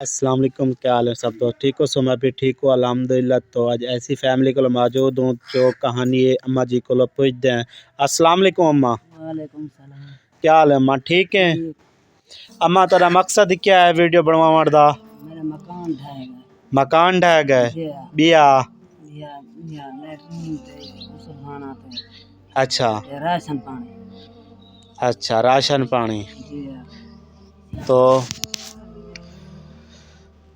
अस्सलाम वालेकुम, क्या हाल है सब दोस्त ठीक हो? सो मैं भी ठीक हूँ अल्हम्दुलिल्लाह। तो आज ऐसी फैमिली को मौजूद हूँ जो कहानी है अम्मा जी को पूछते हैं। अस्सलाम वालेकुम अम्मा। वालेकुम सलाम। क्या हाल है अम्मा, ठीक है? अम्मा तेरा मकसद क्या है वीडियो बनवाने दा? मेरा मकान ढहेगा। मकान ढह गए बिया? या लैट्रिन ते मुसलमाना ते अच्छा राशन पानी। अच्छा, राशन पानी। जी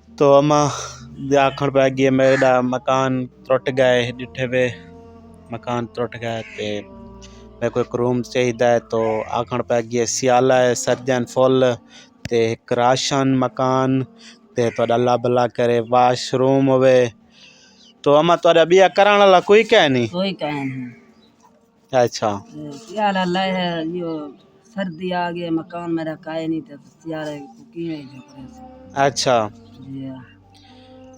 तो अम्मा आखण पै गई मेरा मकान त्रुट गए जिठे वे मकान त्रुट गए ते मेरे को एक रूम चाहिए है। तो आखण पै गई सियाला है सर्दियां फुल ते एक राशन मकान ते तो अल्लाह भला करे वाशरूम होवे। तो अम्मा तुआरा बिया कराने वाला कोई कह नहीं? कोई कहे नहीं। अच्छा सियाला लाए है यो सर्दी आ गई मकान मेरा काहे नहीं थे सियाले को की नहीं जो करे। अच्छा जी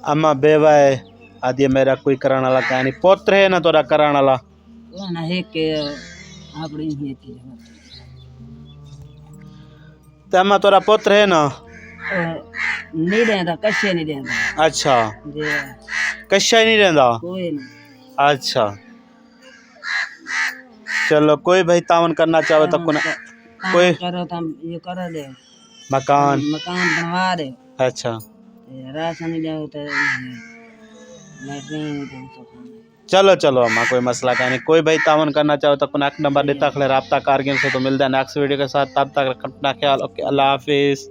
अम्मा बेवा है आदि मेरा कोई कराने वाला कह नहीं। पुत्र है ना तुआरा कराने वाला? कोई ना है के अपनी ही की तो अम्मा तुआरा पुत्र है ना? नहीं रहता कशे नहीं रहता। अच्छा जी कशा ही नहीं रहता? कोई ना। अच्छा चलो कोई भाई तावन करना चाहो तो कोई करो तुम ये करो दे मकान बनवा दे। अच्छा राशन ले तो लैट्रिन तो चलो चलो अम्मा कोई मसला का नहीं। कोई भाई तावन करना चाहो तो कनेक्ट नंबर देता खड़े रब्ता कारगिल से। तो मिलता है नेक्स्ट वीडियो के साथ, तब तक अपना ख्याल। ओके अल्लाह हाफिज़।